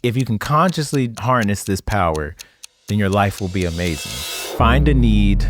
if you can consciously harness this power, then your life will be amazing. Find a need,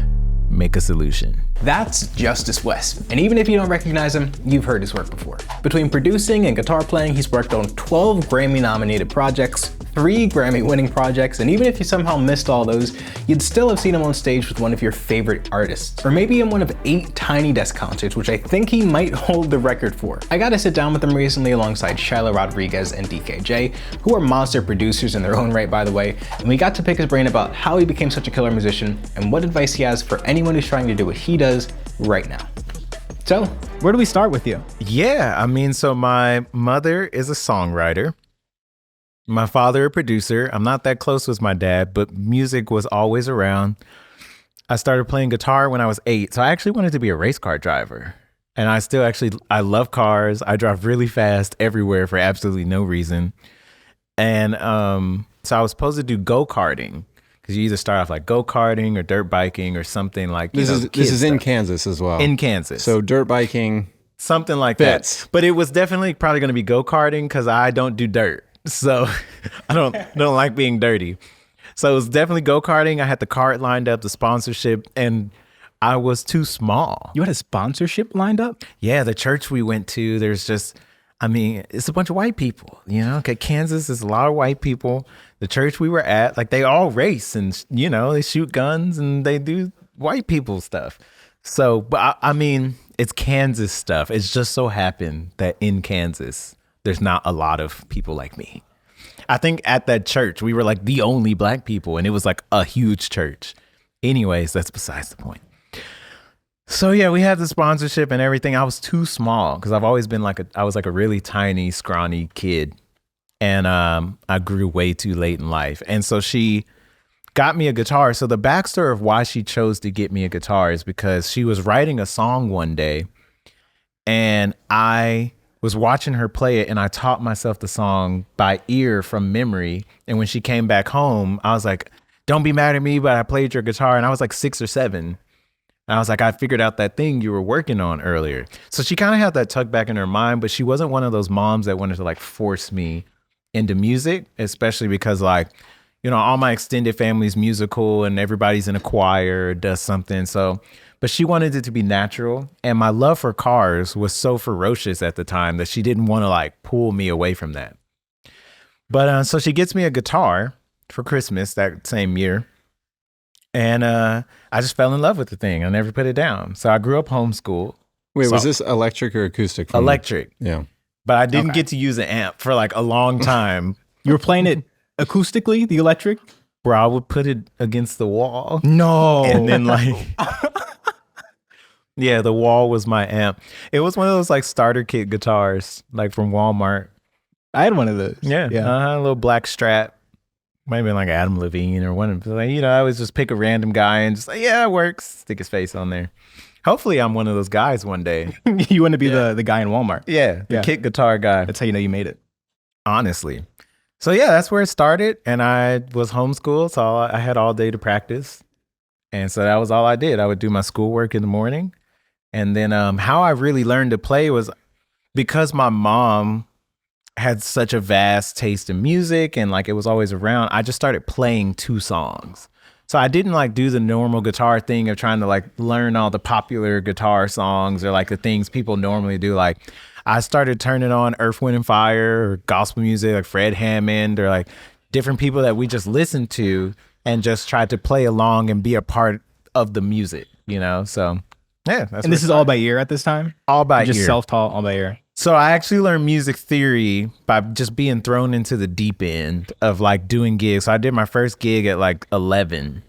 make a solution. That's Justus West, and even if you don't recognize him, you've heard his work before. Between producing and guitar playing, he's worked on 12 Grammy-nominated projects, 3 Grammy-winning projects, and even if you somehow missed all those, you'd still have seen him on stage with one of your favorite artists, or maybe in one of 8 Tiny Desk concerts, which I think he might hold the record for. I got to sit down with him recently alongside Shiloh Rodriguez and DKJ, who are monster producers in their own right, by the way, and we got to pick his brain about how he became such a killer musician and what advice he has for anyone who's trying to do what he does right now. So, where do we start with you? Yeah, I mean, so my mother is a songwriter. My father a producer. I'm not that close with my dad, but music was always around. I started playing guitar when I was 8, so I actually wanted to be a race car driver. And I love cars. I drive really fast everywhere for absolutely no reason. And so I was supposed to do go-karting. Because you either start off like go-karting or dirt biking or something like this is in Kansas as well. In Kansas. So dirt biking. Something like fits. that. But it was definitely probably going to be go-karting because I don't do dirt. So I don't like being dirty. So it was definitely go-karting. I had the cart lined up, the sponsorship, and I was too small. You had a sponsorship lined up? Yeah, the church we went to, there's just, I mean, it's a bunch of white people, you know? Okay, Kansas is a lot of white people. The church we were at, like they all race and, you know, they shoot guns and they do white people stuff. So, but I mean, it's Kansas stuff. It's just so happened that in Kansas, there's not a lot of people like me. I think at that church, we were like the only black people and it was like a huge church. Anyways, that's besides the point. So yeah, we had the sponsorship and everything. I was too small because I've always been I was like a really tiny, scrawny kid. And I grew way too late in life. And so she got me a guitar. So the backstory of why she chose to get me a guitar is because she was writing a song one day and I was watching her play it and I taught myself the song by ear from memory. And when she came back home, I was like, don't be mad at me, but I played your guitar. And I was like 6 or 7. And I was like, I figured out that thing you were working on earlier. So she kind of had that tucked back in her mind, but she wasn't one of those moms that wanted to like force me into music, especially because like, you know, all my extended family's musical and everybody's in a choir or does something. So, but she wanted it to be natural. And my love for cars was so ferocious at the time that she didn't want to like pull me away from that. But so she gets me a guitar for Christmas that same year. And I just fell in love with the thing. I never put it down. So I grew up homeschooled. Wait, was this electric or acoustic? Electric. Yeah. But I didn't get to use an amp for like a long time. You were playing it acoustically, the electric? Bro, I would put it against the wall. No. And then like, yeah, the wall was my amp. It was one of those like starter kit guitars, like from Walmart. I had one of those. Yeah. A little black Strat. Might have been like Adam Levine or one of them. Like, you know, I would just pick a random guy and just like, yeah, it works. Stick his face on there. Hopefully I'm one of those guys one day. You want to be the guy in Walmart. Yeah, the kit guitar guy. That's how you know you made it. Honestly. So yeah, that's where it started. And I was homeschooled, so I had all day to practice. And so that was all I did. I would do my schoolwork in the morning. And then how I really learned to play was because my mom had such a vast taste in music and like it was always around, I just started playing 2 songs. So I didn't like do the normal guitar thing of trying to like learn all the popular guitar songs or like the things people normally do. Like I started turning on Earth, Wind and Fire or gospel music like Fred Hammond or like different people that we just listened to and just tried to play along and be a part of the music, you know? So yeah. And this is all by ear at this time? All by ear. Just self-taught, all by ear. So I actually learned music theory by just being thrown into the deep end of like doing gigs. So I did my first gig at like 11.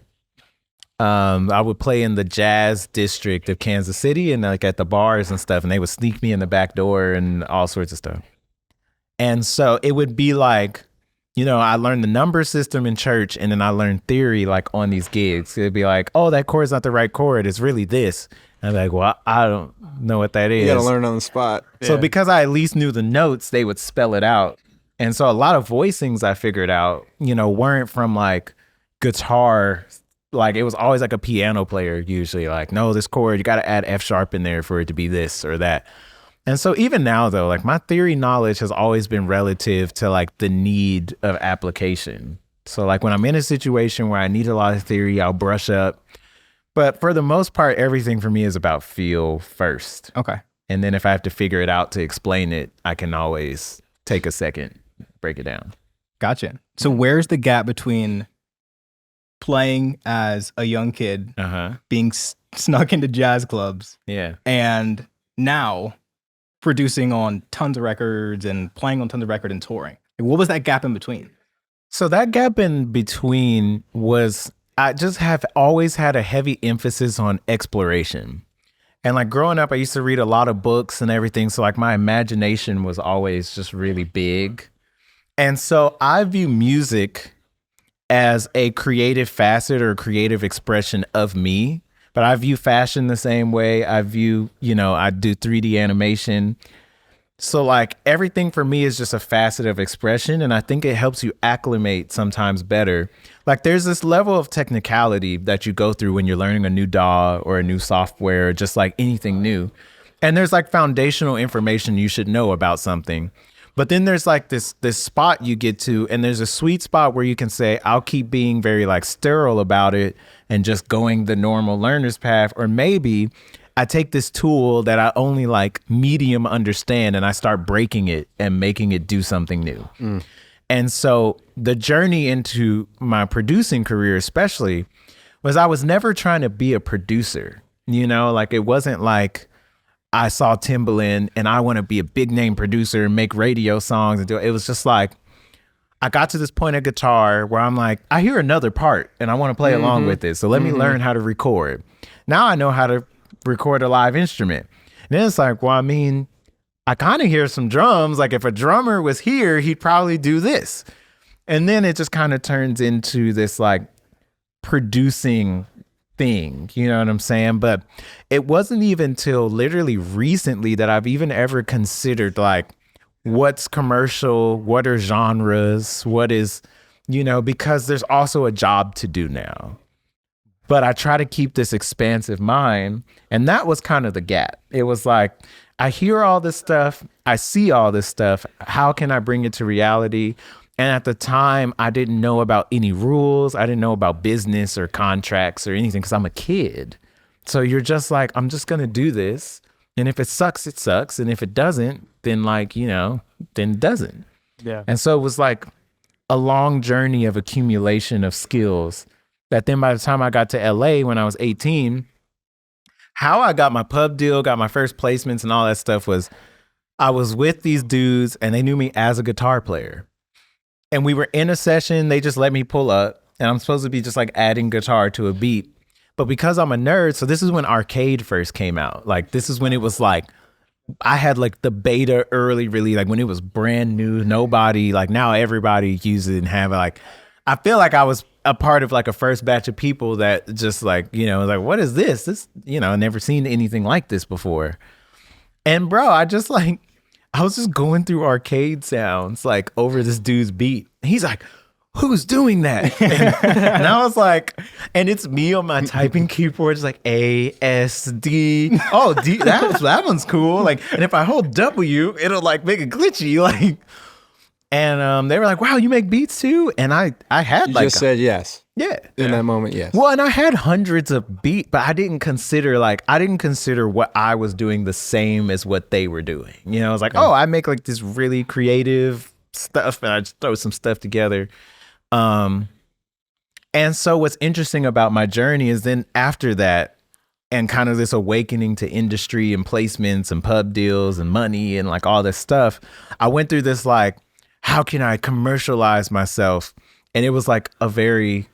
I would play in the jazz district of Kansas City and like at the bars and stuff, and they would sneak me in the back door and all sorts of stuff. And so it would be like, you know, I learned the number system in church and then I learned theory like on these gigs. It'd be like, oh, that chord's not the right chord. It's really this. And I'm like, well, I don't know what that is. You got to learn on the spot. So because I at least knew the notes, they would spell it out. And so a lot of voicings I figured out, you know, weren't from like guitar. Like it was always like a piano player usually like, no, this chord, you got to add F sharp in there for it to be this or that. And so even now though, like my theory knowledge has always been relative to like the need of application. So like when I'm in a situation where I need a lot of theory, I'll brush up. But for the most part, everything for me is about feel first. Okay. And then if I have to figure it out to explain it, I can always take a second, break it down. Gotcha. So where's the gap between playing as a young kid, being snuck into jazz clubs, and now producing on tons of records and playing on tons of records and touring? What was that gap in between? So that gap in between was, I just have always had a heavy emphasis on exploration. And like growing up, I used to read a lot of books and everything. So like my imagination was always just really big. And so I view music as a creative facet or creative expression of me. But I view fashion the same way. I view, I do 3D animation. So like everything for me is just a facet of expression. And I think it helps you acclimate sometimes better. Like there's this level of technicality that you go through when you're learning a new DAW or a new software, just like anything new. And there's like foundational information you should know about something. But then there's like this spot you get to, and there's a sweet spot where you can say, I'll keep being very like sterile about it and just going the normal learner's path. Or maybe I take this tool that I only like medium understand and I start breaking it and making it do something new. And so the journey into my producing career especially was I was never trying to be a producer, like it wasn't like I saw Timbaland and I want to be a big name producer and make radio songs and do it. It was just like, I got to this point of guitar where I'm like, I hear another part and I want to play along with it. So let me learn how to record. Now I know how to record a live instrument. And then it's like, well, I mean, I kind of hear some drums. Like if a drummer was here, he'd probably do this. And then it just kind of turns into this like producing thing, you know what I'm saying? But it wasn't even till literally recently that I've even ever considered like what's commercial, what are genres, what is, because there's also a job to do now. But I try to keep this expansive mind. And that was kind of the gap. It was like, I hear all this stuff. I see all this stuff. How can I bring it to reality? And at the time, I didn't know about any rules. I didn't know about business or contracts or anything because I'm a kid. So you're just like, I'm just going to do this. And if it sucks, it sucks. And if it doesn't, then then it doesn't. Yeah. And so it was like a long journey of accumulation of skills that then by the time I got to LA when I was 18, how I got my pub deal, got my first placements and all that stuff was I was with these dudes and they knew me as a guitar player. And we were in a session, they just let me pull up and I'm supposed to be just like adding guitar to a beat. But because I'm a nerd, so this is when arcade first came out. Like this is when it was like, I had like the beta early release, like when it was brand new, nobody, like now everybody uses it and have it. Like, I feel like I was a part of like a first batch of people that just like, like, what is this? This, never seen anything like this before. And bro, I was just going through arcade sounds like over this dude's beat. He's like, who's doing that? And I was like, and it's me on my typing keyboard. It's like A, S, D. Oh, D, that one's cool. Like, and if I hold W, it'll like make it glitchy. Like, and they were like, wow, you make beats too? And I had you just said yes. Yeah. In that moment, yes. Well, and I had hundreds of beats, but I didn't consider what I was doing the same as what they were doing. I was like, oh, I make like this really creative stuff and I just throw some stuff together. And so what's interesting about my journey is then after that and kind of this awakening to industry and placements and pub deals and money and like all this stuff, I went through this like, how can I commercialize myself? And it was like a very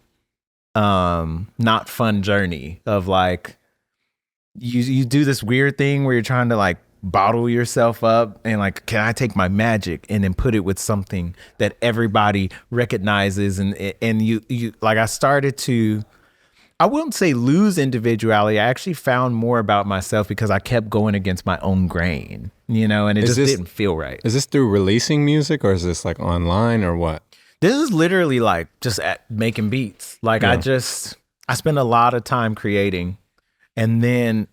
not fun journey of like you do this weird thing where you're trying to like bottle yourself up and like, can I take my magic and then put it with something that everybody recognizes and you like I started to, I wouldn't say lose individuality. I actually found more about myself because I kept going against my own grain, and it didn't feel right. Is this through releasing music or is this like online or what? This is literally like just making beats. Like I spent a lot of time creating and then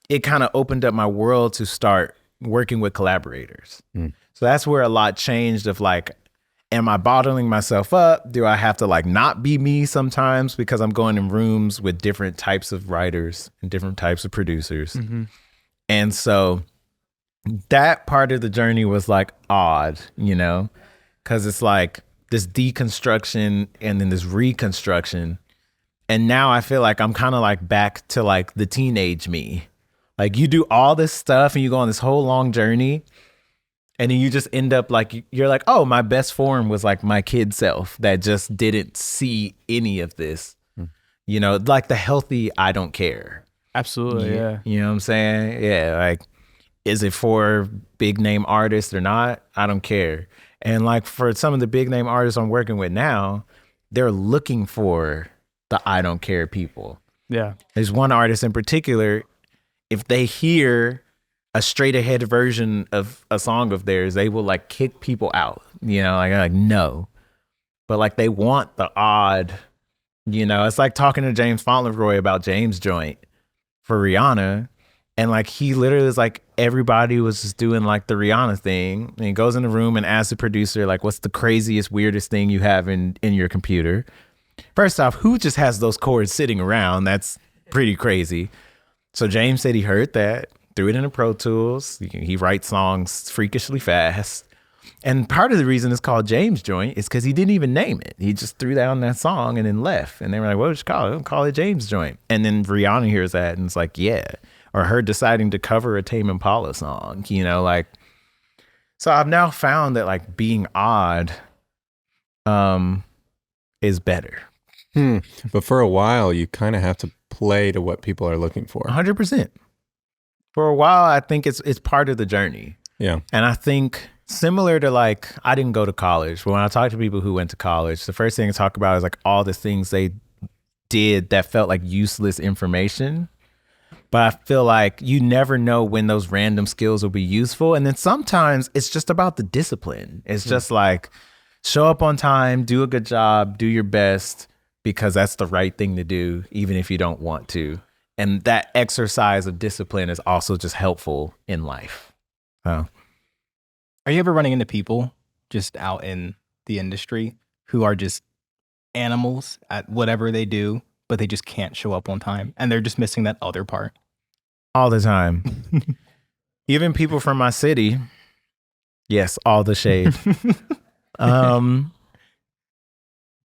it kind of opened up my world to start working with collaborators. So that's where a lot changed of like, am I bottling myself up? Do I have to like not be me sometimes because I'm going in rooms with different types of writers and different types of producers? And so that part of the journey was like odd, you know, because it's like this deconstruction and then this reconstruction. And now I feel like I'm kind of like back to like the teenage me. Like you do all this stuff and you go on this whole long journey. And then you just end up like, you're like, oh, my best form was like my kid self that just didn't see any of this. You know, like the healthy, I don't care. Absolutely, yeah. You know what I'm saying? Yeah, like, is it for big name artists or not? I don't care. And like for some of the big name artists I'm working with now, they're looking for the I don't care people. Yeah. There's one artist in particular, if they hear a straight ahead version of a song of theirs, they will like kick people out, you know, like no. But like they want the odd, you know, it's like talking to James Fauntleroy about James Joint for Rihanna. And like he literally was like, everybody was just doing like the Rihanna thing. And he goes in the room and asks the producer, like, what's the craziest, weirdest thing you have in your computer? First off, who just has those chords sitting around? That's pretty crazy. So James said he heard that, threw it into Pro Tools. He writes songs freakishly fast. And part of the reason it's called James Joint is because he didn't even name it. He just threw down that song and then left. And they were like, what would you call it? We'll call it James Joint. And then Rihanna hears that and it's like, yeah. Or her deciding to cover a Tame Impala song, you know, like. So I've now found that like being odd is better. But for a while, you kind of have to play to what people are looking for. 100%. For a while, I think it's part of the journey. Yeah. And I think similar to like, I didn't go to college, but when I talk to people who went to college, the first thing I talk about is like all the things they did that felt like useless information. But I feel like you never know when those random skills will be useful. And then sometimes it's just about the discipline. It's just like show up on time, do a good job, do your best, because that's the right thing to do, even if you don't want to. And that exercise of discipline is also just helpful in life. Are you ever running into people just out in the industry who are just animals at whatever they do, but they just can't show up on time and they're just missing that other part? All the time. Even people from my city. Yes, all the shade.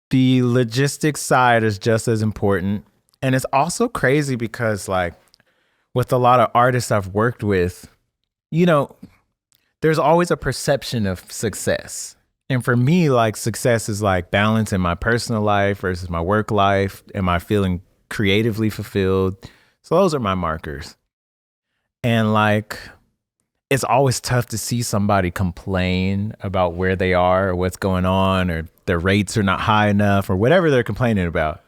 The logistics side is just as important. And it's also crazy because like with a lot of artists I've worked with, you know, there's always a perception of success. And for me, like success is like balance in my personal life versus my work life. Am I feeling creatively fulfilled? So those are my markers. And like, it's always tough to see somebody complain about where they are or what's going on or their rates are not high enough or whatever they're complaining about.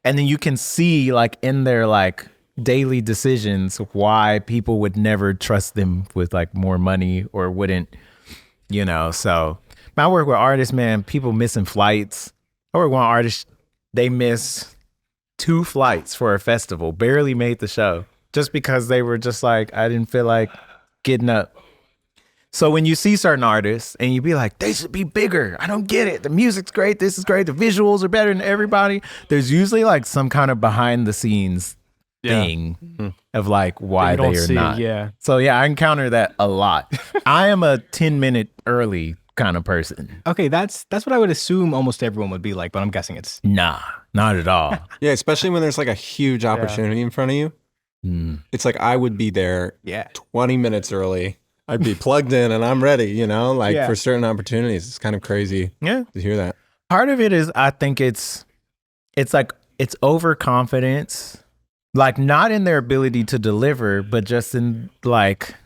And then you can see like in their like daily decisions why people would never trust them with like more money or wouldn't, you know. So I work with artists, man, people missing flights. I work with one artist, they miss 2 flights for a festival, barely made the show just because they were just like, I didn't feel like getting up. So when you see certain artists and you be like, they should be bigger. I don't get it. The music's great. This is great. The visuals are better than everybody. There's usually like some kind of behind the scenes thing of like why they are not. Yeah. So yeah, I encounter that a lot. I am a 10-minute early kind of person. Okay, that's what I would assume almost everyone would be like, but I'm guessing it's Nah, not at all. Yeah, especially when there's like a huge opportunity in front of you. It's like I would be there 20 minutes early. I'd be plugged in and I'm ready, you know, like for certain opportunities. It's kind of crazy to hear that. Part of it is I think it's like it's overconfidence, like not in their ability to deliver, but just in like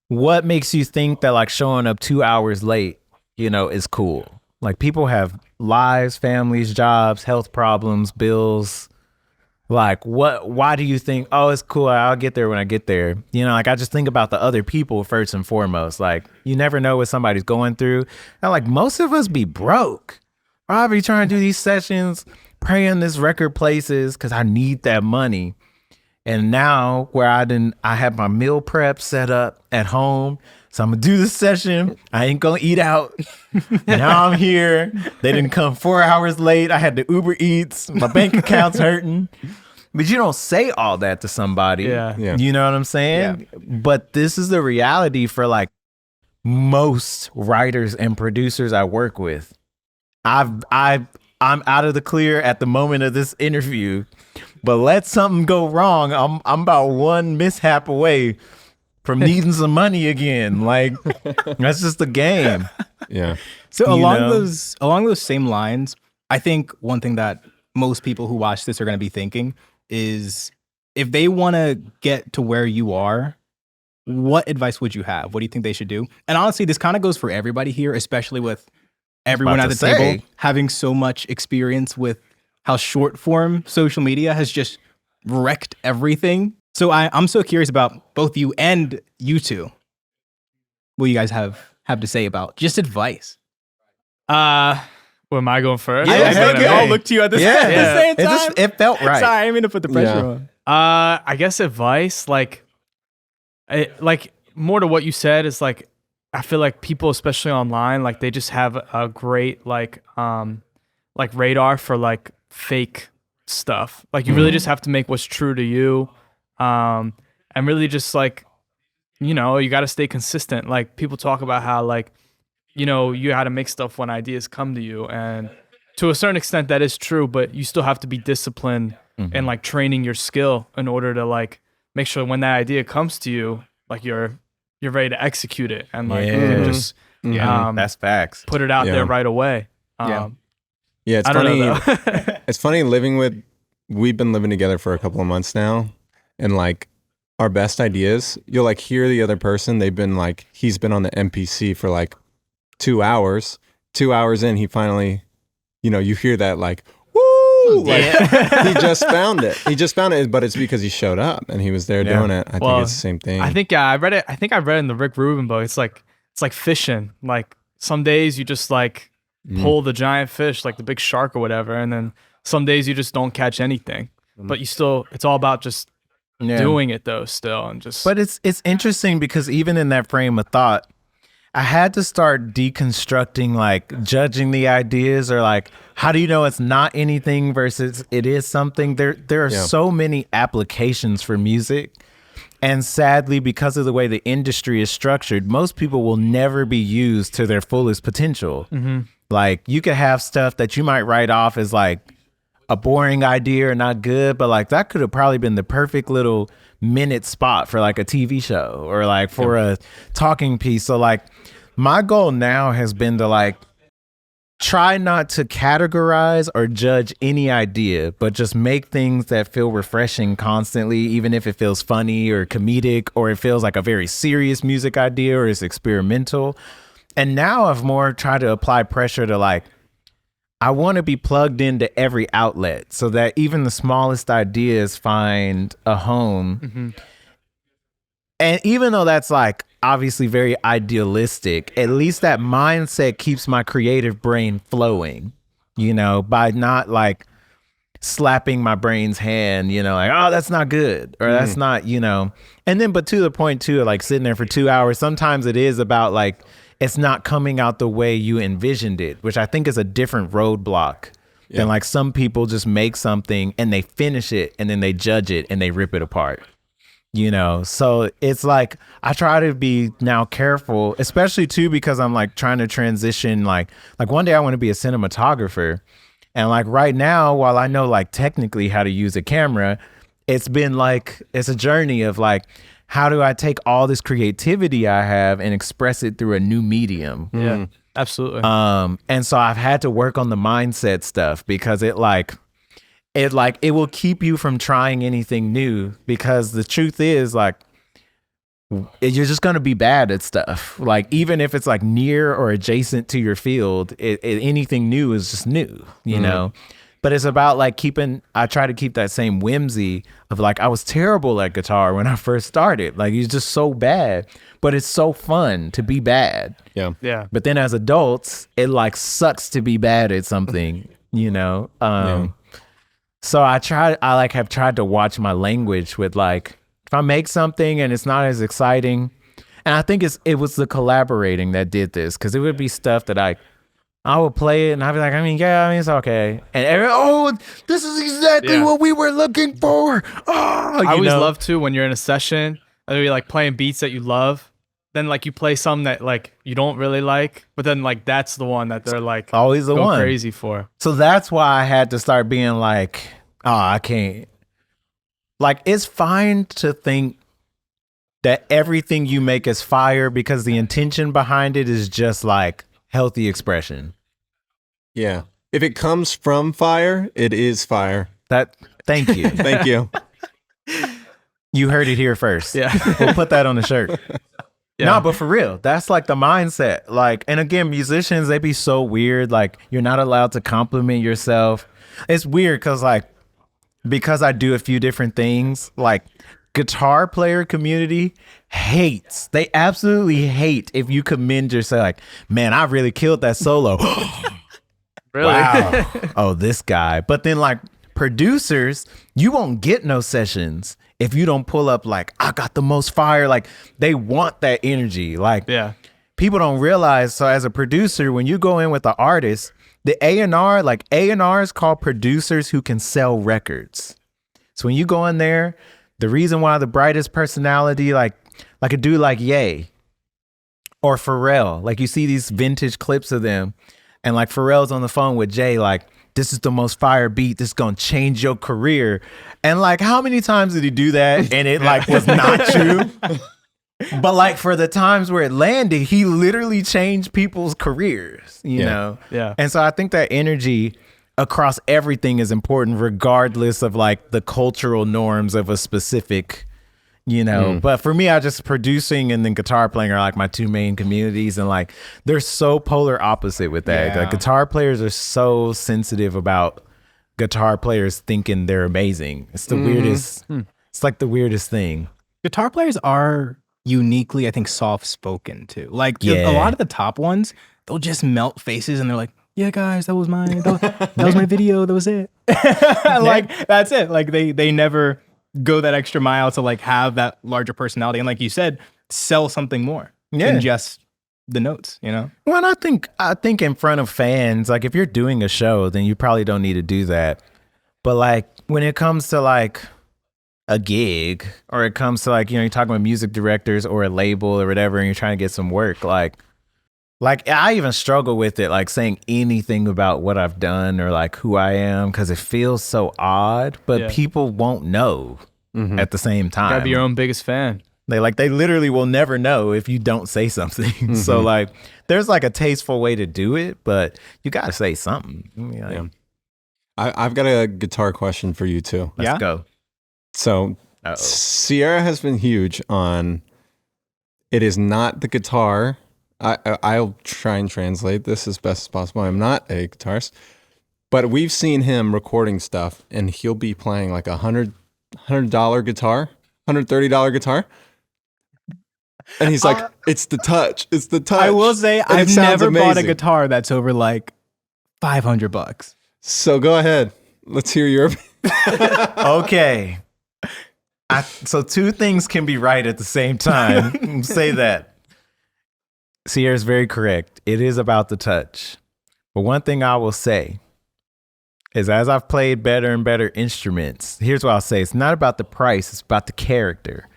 what makes you think that like showing up 2 hours late, you know, is cool. Like people have lives, families, jobs, health problems, bills. Like why do you think, oh, it's cool, I'll get there when I get there? You know, like I just think about the other people first and foremost. Like you never know what somebody's going through. And like most of us be broke. I'll be trying to do these sessions, praying this record places because I need that money. And now where I have my meal prep set up at home. So I'm gonna do this session. I ain't gonna eat out. Now I'm here. They didn't come 4 hours late. I had to Uber Eats. My bank account's hurting. But you don't say all that to somebody. Yeah. You know what I'm saying? Yeah. But this is the reality for like most writers and producers I work with. I'm out of the clear at the moment of this interview, but let something go wrong, I'm about one mishap away from needing some money again. Like that's just the game. Yeah. So along those same lines, I think one thing that most people who watch this are going to be thinking is if they want to get to where you are, what advice would you have? What do you think they should do? And honestly, this kind of goes for everybody here, especially with everyone at the table having so much experience with how short form social media has just wrecked everything. So I'm so curious about both you and you two. What you guys have to say about just advice. Well, am I going first? I feel like we all look to you at the same time. It felt right. Sorry, I didn't mean to put the pressure on. I guess advice, like more to what you said is like, I feel like people, especially online, like they just have a great like radar for like fake stuff. Like you really just have to make what's true to you, and really just like, you know, you got to stay consistent. Like people talk about how like, you know, you got to make stuff when ideas come to you, and to a certain extent that is true, but you still have to be disciplined and like training your skill in order to like make sure when that idea comes to you, like you're ready to execute it and like you can just that's facts. Put it out there right away. It's funny. It's funny we've been living together for a couple of months now, and like our best ideas, you'll like hear the other person. He's been on the MPC for like 2 hours. 2 hours in, he finally, you know, you hear that like, woo! Like he just found it. But it's because he showed up and he was there doing it. I think it's the same thing. I think I read it. I think I read it in the Rick Rubin book. It's like fishing. Like some days you just like pull the giant fish, like the big shark or whatever, and then some days you just don't catch anything. But it's all about just doing it though still, and just. But it's interesting because even in that frame of thought, I had to start deconstructing like judging the ideas, or like how do you know it's not anything versus it is something. There are so many applications for music, and sadly because of the way the industry is structured, most people will never be used to their fullest potential. Like you could have stuff that you might write off as like a boring idea or not good, but like that could have probably been the perfect little minute spot for like a TV show or like for a talking piece. So like my goal now has been to like try not to categorize or judge any idea, but just make things that feel refreshing constantly, even if it feels funny or comedic, or it feels like a very serious music idea or is experimental. And now I've more tried to apply pressure to like, I want to be plugged into every outlet so that even the smallest ideas find a home. And even though that's like obviously very idealistic, at least that mindset keeps my creative brain flowing, you know, by not like slapping my brain's hand, you know, like, oh, that's not good, or that's not, you know. And then, but to the point too, like sitting there for 2 hours, sometimes it is about like, it's not coming out the way you envisioned it, which I think is a different roadblock than like some people just make something and they finish it and then they judge it and they rip it apart, you know? So it's like, I try to be now careful, especially too, because I'm like trying to transition. Like one day I want to be a cinematographer. And like right now, while I know like technically how to use a camera, it's been like, it's a journey of like, how do I take all this creativity I have and express it through a new medium? Yeah, absolutely. And so I've had to work on the mindset stuff because it will keep you from trying anything new, because the truth is like, you're just going to be bad at stuff. Like, even if it's like near or adjacent to your field, anything new is just new, you know? But it's about like I try to keep that same whimsy of like, I was terrible at guitar when I first started. Like, it's just so bad, but it's so fun to be bad. Yeah. But then as adults, it like sucks to be bad at something, you know? So I like have tried to watch my language with like, if I make something and it's not as exciting, and I think it was the collaborating that did this, because it would be stuff that I would play it and I'd be like, it's okay. And this is exactly what we were looking for. Oh, I always love too when you're in a session and you're like playing beats that you love. Then like you play some that like you don't really like, but then like that's the one that they're like always the one crazy for. So that's why I had to start being like, I can't. Like, it's fine to think that everything you make is fire because the intention behind it is just like healthy expression. Yeah. If it comes from fire, it is fire. Thank you. Thank you. You heard it here first. Yeah. We'll put that on the shirt. Yeah. No, but for real, that's like the mindset. Like, and again, musicians, they be so weird. Like, you're not allowed to compliment yourself. It's weird because I do a few different things, like guitar player community hates. They absolutely hate if you commend yourself. Like, man, I really killed that solo. Really? Wow. Oh, this guy. But then like producers, you won't get no sessions if you don't pull up like, I got the most fire. Like, they want that energy. Like, people don't realize. So as a producer, when you go in with the artist, the A&R, like A&Rs call producers who can sell records. So when you go in there, the reason why the brightest personality, like a dude like Ye or Pharrell, like you see these vintage clips of them, and like Pharrell's on the phone with Jay, like, this is the most fire beat. This is going to change your career. And like, how many times did he do that? And it like was not true. But like for the times where it landed, he literally changed people's careers, you know? Yeah. And so I think that energy across everything is important, regardless of like the cultural norms of a specific, But for me, I just producing and then guitar playing are like my two main communities. And like, they're so polar opposite with that. Yeah. Like, guitar players are so sensitive about guitar players thinking they're amazing. It's the weirdest. It's like the weirdest thing. Guitar players are uniquely, I think, soft-spoken too. Like a lot of the top ones, they'll just melt faces and they're like, yeah, guys, that was that was my video. That was it. Like, that's it. Like they never go that extra mile to like have that larger personality. And like you said, sell something more than just the notes, Well, and I think in front of fans, like if you're doing a show, then you probably don't need to do that. But like when it comes to like a gig, or it comes to like, you're talking with music directors or a label or whatever, and you're trying to get some work, like I even struggle with it, like saying anything about what I've done or like who I am, because it feels so odd, but people won't know at the same time. You gotta be your own biggest fan. They literally will never know if you don't say something. So like, there's like a tasteful way to do it, but you got to say something. I've got a guitar question for you too. Let's go. So Sierra has been huge on, it is not the guitar. I'll try and translate this as best as possible. I'm not a guitarist, but we've seen him recording stuff and he'll be playing like $100 guitar, $130 guitar. And he's like, it's the touch. It's the touch. I will say, And I've it sounds never bought a amazing. guitar that's over like $500. So go ahead. Let's hear your Okay. So two things can be right at the same time. Say that. Sierra's very correct. It is about the touch. But one thing I will say is, as I've played better and better instruments, here's what I'll say. It's not about the price. It's about the character.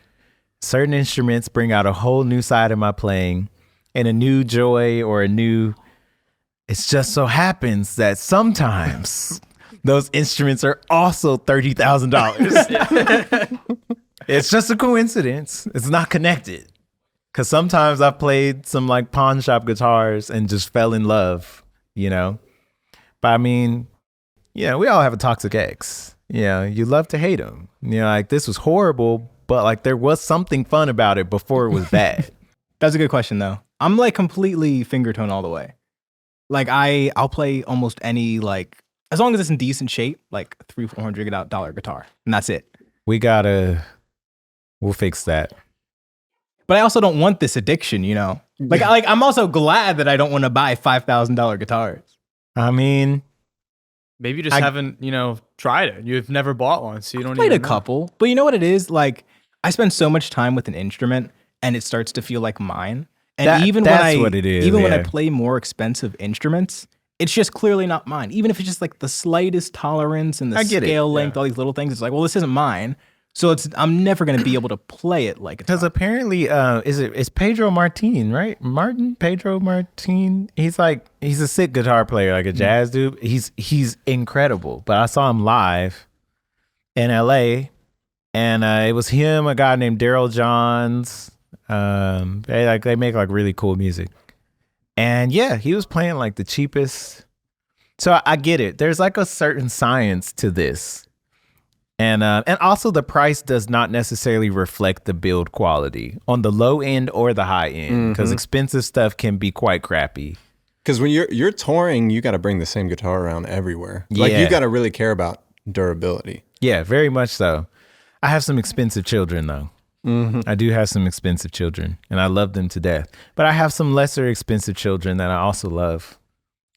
Certain instruments bring out a whole new side of my playing and a new joy or it just so happens that sometimes those instruments are also $30,000. It's just a coincidence. It's not connected. Because sometimes I've played some like pawn shop guitars and just fell in love, But I mean, we all have a toxic ex. You love to hate them. Like, this was horrible, but like there was something fun about it before it was bad. That's a good question though. I'm like completely finger tone all the way. Like I'll play almost any, like, as long as it's in decent shape, like $300-$400 guitar, and that's it. We'll fix that. But I also don't want this addiction, Like I'm also glad that I don't want to buy $5,000 guitars. I mean, Maybe you just haven't, tried it. You've never bought one, so you don't played even a couple. But you know what it is? Like, I spend so much time with an instrument and it starts to feel like mine. And that's what it is. Even when I play more expensive instruments, it's just clearly not mine. Even if it's just like the slightest tolerance and the scale length, all these little things, it's like, well, this isn't mine. So I'm never going to be able to play it like it's because apparently, it's Pedro Martin, right? Pedro Martin. He's a sick guitar player, like a jazz dude. He's incredible. But I saw him live in LA, and it was him, a guy named Daryl Johns. They make like really cool music, and yeah, he was playing like the cheapest. So I get it. There's like a certain science to this. And also the price does not necessarily reflect the build quality on the low end or the high end, because expensive stuff can be quite crappy. Because when you're touring, you got to bring the same guitar around everywhere. Like you got to really care about durability. Yeah, very much so. I have some expensive children though. I do have some expensive children, and I love them to death. But I have some lesser expensive children that I also love,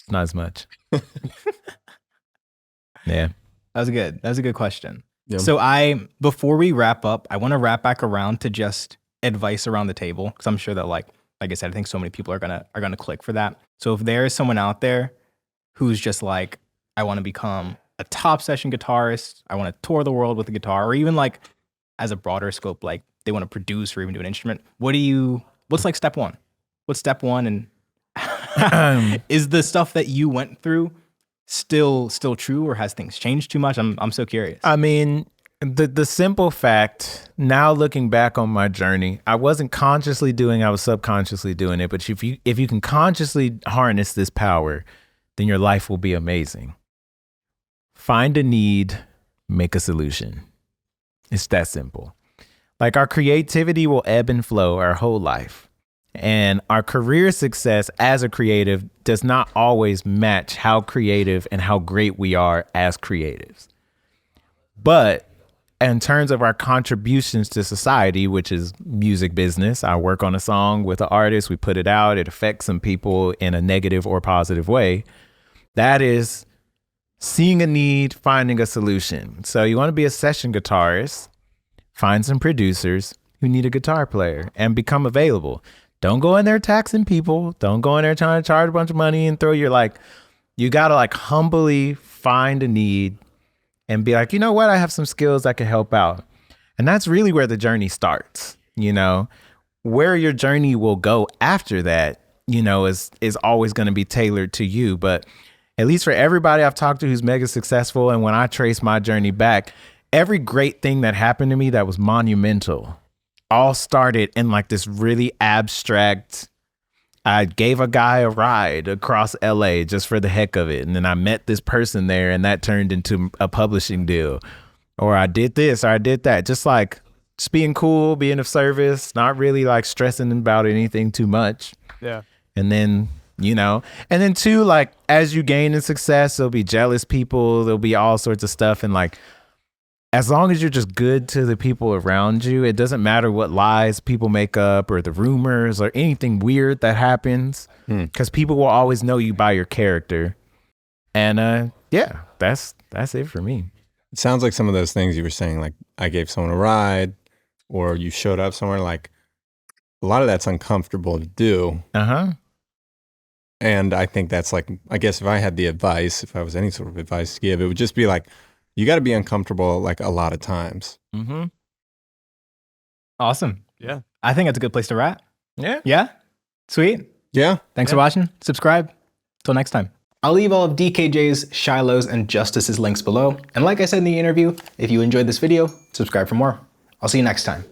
not as much. Yeah, that was good. That was a good question. Yeah. So before we wrap up, I want to wrap back around to just advice around the table, because I'm sure that like I said, I think so many people are gonna click for that. So if there is someone out there who's just like, I want to become a top session guitarist, I want to tour the world with a guitar, or even like as a broader scope, like they want to produce or even do an instrument, what's like step one? What's step one? And is the stuff that you went through still true, or has things changed too much? I'm so curious. I mean, the simple fact, now looking back on my journey, I wasn't consciously doing, I was subconsciously doing it. But if you can consciously harness this power, then your life will be amazing. Find a need, make a solution. It's that simple. Like, our creativity will ebb and flow our whole life. And our career success as a creative does not always match how creative and how great we are as creatives. But in terms of our contributions to society, which is music business, I work on a song with an artist, we put it out, it affects some people in a negative or positive way. That is seeing a need, finding a solution. So you want to be a session guitarist, find some producers who need a guitar player and become available. Don't go in there taxing people. Don't go in there trying to charge a bunch of money and throw your you got to humbly find a need and be like, you know what? I have some skills that can help out. And that's really where the journey starts. Where your journey will go after that, is always going to be tailored to you. But at least for everybody I've talked to who's mega successful, and when I trace my journey back, every great thing that happened to me that was monumental all started in this really abstract, I gave a guy a ride across LA just for the heck of it. And then I met this person there and that turned into a publishing deal. Or I did this or I did that. Just being cool, being of service, not really stressing about anything too much. Yeah. And then, and then two, as you gain in success, there'll be jealous people, there'll be all sorts of stuff. And as long as you're just good to the people around you, it doesn't matter what lies people make up or the rumors or anything weird that happens, because people will always know you by your character. And yeah, that's it for me. It sounds like some of those things you were saying, I gave someone a ride, or you showed up somewhere, a lot of that's uncomfortable to do. And I think that's I guess if I had the advice, if I was any sort of advice to give, it would just be you got to be uncomfortable a lot of times. Awesome. Yeah. I think that's a good place to wrap. Yeah. Yeah. Sweet. Yeah. Thanks for watching. Subscribe. Till next time. I'll leave all of DKJ's, Shiloh's, and Justus's links below. And like I said in the interview, if you enjoyed this video, subscribe for more. I'll see you next time.